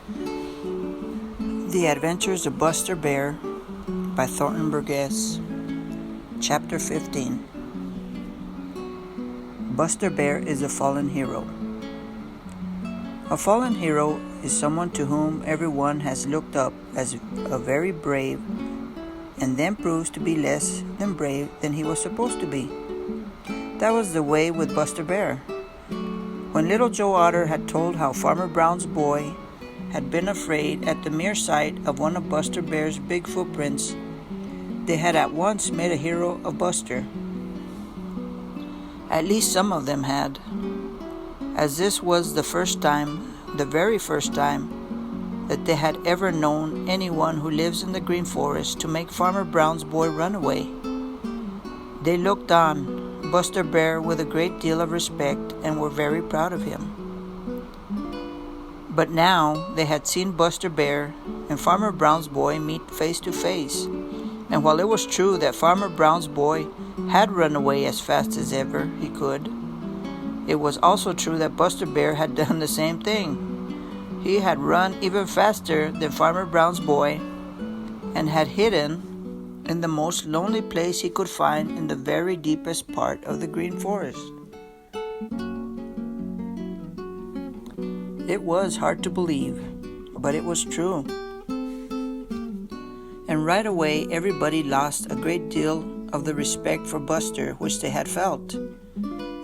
The Adventures of Buster Bear by Thornton Burgess. Chapter 15. Buster Bear is a fallen hero. A fallen hero is someone to whom everyone has looked up as a very brave and then proves to be less than brave than he was supposed to be. That was the way with Buster Bear. When Little Joe Otter had told how Farmer Brown's boy had been afraid at the mere sight of one of Buster Bear's big footprints, they had at once made a hero of Buster. At least some of them had, as this was the very first time, that they had ever known anyone who lives in the Green Forest to make Farmer Brown's boy run away. They looked on Buster Bear with a great deal of respect and were very proud of him. But now they had seen Buster Bear and Farmer Brown's boy meet face to face, and while it was true that Farmer Brown's boy had run away as fast as ever he could, it was also true that Buster Bear had done the same thing. He had run even faster than Farmer Brown's boy and had hidden in the most lonely place he could find in the very deepest part of the Green Forest. It was hard to believe, but it was true. And right away everybody lost a great deal of the respect for Buster which they had felt.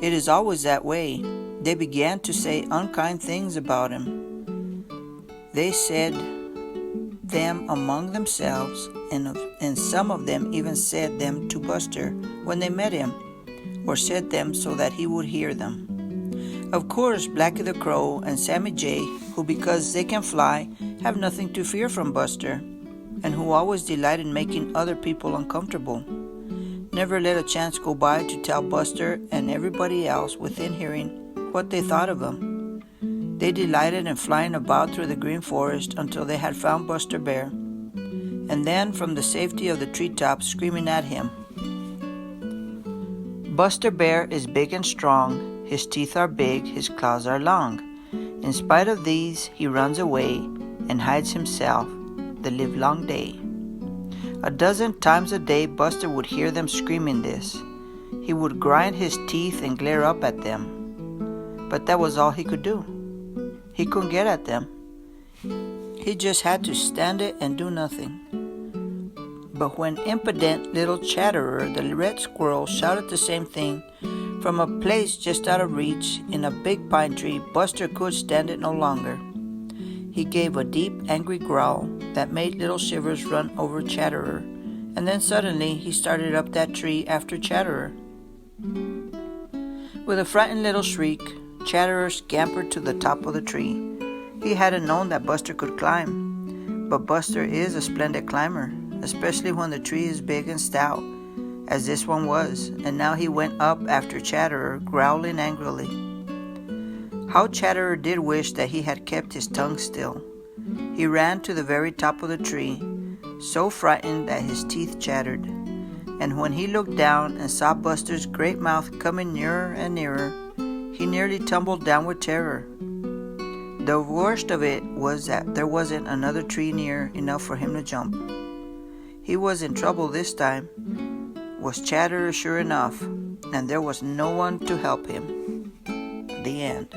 It is always that way. They began to say unkind things about him. They said them among themselves, and some of them even said them to Buster when they met him, or said them so that he would hear them. Of course, Blacky the Crow and Sammy Jay, who because they can fly, have nothing to fear from Buster, and who always delight in making other people uncomfortable, never let a chance go by to tell Buster and everybody else within hearing what they thought of him. They delighted in flying about through the Green Forest until they had found Buster Bear, and then from the safety of the treetops screaming at him. Buster Bear is big and strong, his teeth are big, his claws are long. In spite of these, he runs away and hides himself the livelong day. A dozen times a day Buster would hear them screaming this. He would grind his teeth and glare up at them. But that was all he could do. He couldn't get at them. He just had to stand it and do nothing. But when impudent little Chatterer the red squirrel shouted the same thing from a place just out of reach in a big pine tree, Buster could stand it no longer. He gave a deep, angry growl that made little shivers run over Chatterer, and then suddenly he started up that tree after Chatterer. With a frightened little shriek, Chatterer scampered to the top of the tree. He hadn't known that Buster could climb, but Buster is a splendid climber, especially when the tree is big and stout, as this one was, and now he went up after Chatterer, growling angrily. How Chatterer did wish that he had kept his tongue still. He ran to the very top of the tree, so frightened that his teeth chattered, and when he looked down and saw Buster's great mouth coming nearer and nearer, he nearly tumbled down with terror. The worst of it was that there wasn't another tree near enough for him to jump. He was in trouble this time, was Chatterer sure enough, and there was no one to help him. The end.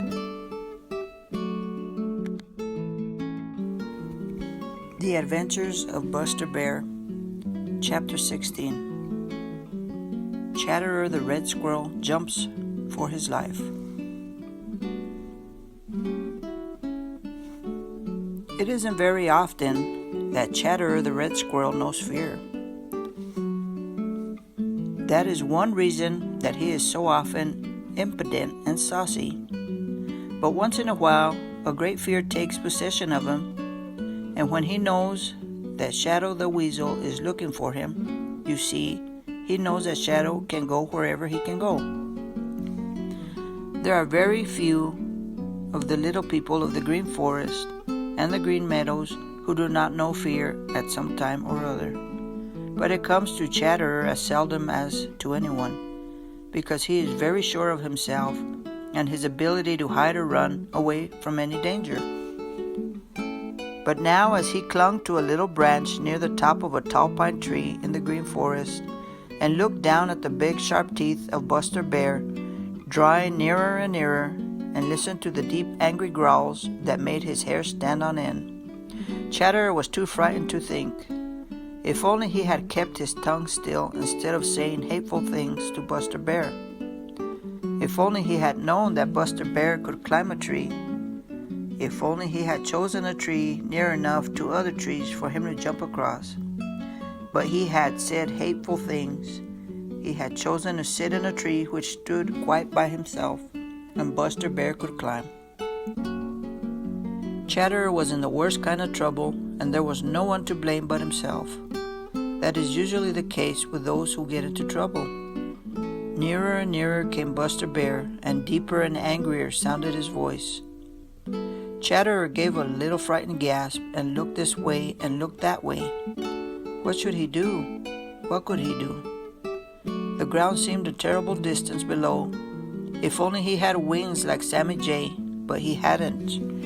The Adventures of Buster Bear, Chapter 16. Chatterer the Red Squirrel jumps for his life. It isn't very often that Chatterer the Red Squirrel knows fear. That is one reason that he is so often impudent and saucy. But once in a while, a great fear takes possession of him, and when he knows that Shadow the Weasel is looking for him, you see, he knows that Shadow can go wherever he can go. There are very few of the little people of the Green Forest and the Green Meadows who do not know fear at some time or other. But it comes to Chatterer as seldom as to anyone, because he is very sure of himself and his ability to hide or run away from any danger. But now, as he clung to a little branch near the top of a tall pine tree in the green forest and looked down at the big sharp teeth of Buster Bear, drawing nearer and nearer, and listened to the deep angry growls that made his hair stand on end, Chatterer was too frightened to think. If only he had kept his tongue still instead of saying hateful things to Buster Bear. If only he had known that Buster Bear could climb a tree. If only he had chosen a tree near enough to other trees for him to jump across. But he had said hateful things. He had chosen to sit in a tree which stood quite by himself, and Buster Bear could climb. Chatterer was in the worst kind of trouble, and there was no one to blame but himself. That is usually the case with those who get into trouble. Nearer and nearer came Buster Bear, and deeper and angrier sounded his voice. Chatterer gave a little frightened gasp and looked this way and looked that way. What should he do? What could he do? The ground seemed a terrible distance below. If only he had wings like Sammy Jay, but he hadn't.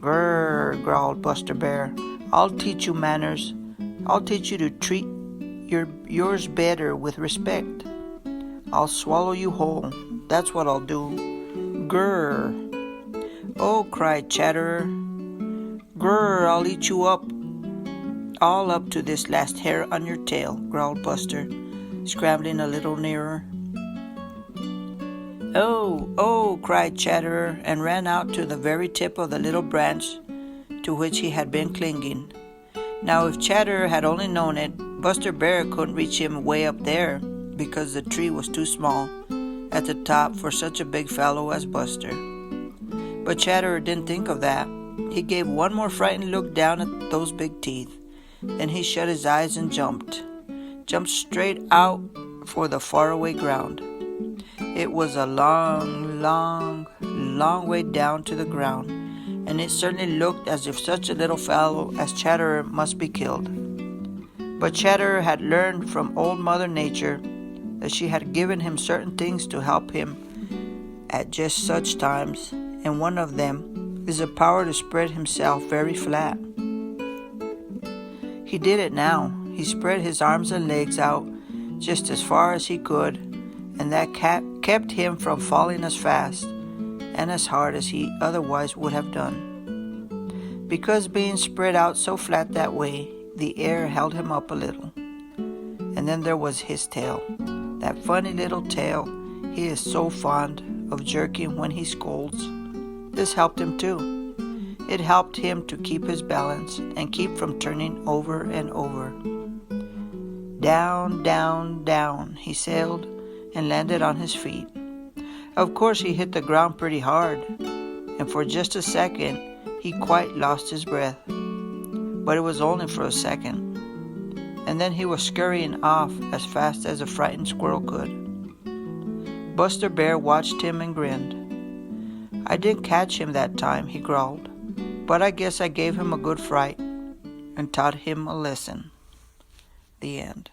Grrr, growled Buster Bear. I'll teach you manners. I'll teach you to treat yours better with respect. I'll swallow you whole. That's what I'll do. Grrr. Oh, cried Chatterer. Grrr, I'll eat you up. All up to this last hair on your tail, growled Buster, scrambling a little nearer. Oh, cried Chatterer, and ran out to the very tip of the little branch to which he had been clinging. Now, if Chatterer had only known it, Buster Bear couldn't reach him way up there, because the tree was too small at the top for such a big fellow as Buster. But Chatterer didn't think of that. He gave one more frightened look down at those big teeth. Then he shut his eyes and jumped straight out for the faraway ground. It was a long, long, long way down to the ground, and it certainly looked as if such a little fellow as Chatterer must be killed. But Chatterer had learned from old Mother Nature that she had given him certain things to help him at just such times, and one of them is the power to spread himself very flat. He did it now. He spread his arms and legs out just as far as he could, and that kept him from falling as fast and as hard as he otherwise would have done. Because being spread out so flat that way, the air held him up a little. And then there was his tail, that funny little tail he is so fond of jerking when he scolds. This helped him too. It helped him to keep his balance and keep from turning over and over. Down, down, down he sailed and landed on his feet. Of course he hit the ground pretty hard, and for just a second he quite lost his breath. But it was only for a second, and then he was scurrying off as fast as a frightened squirrel could. Buster Bear watched him and grinned. I didn't catch him that time, he growled, but I guess I gave him a good fright and taught him a lesson. The end.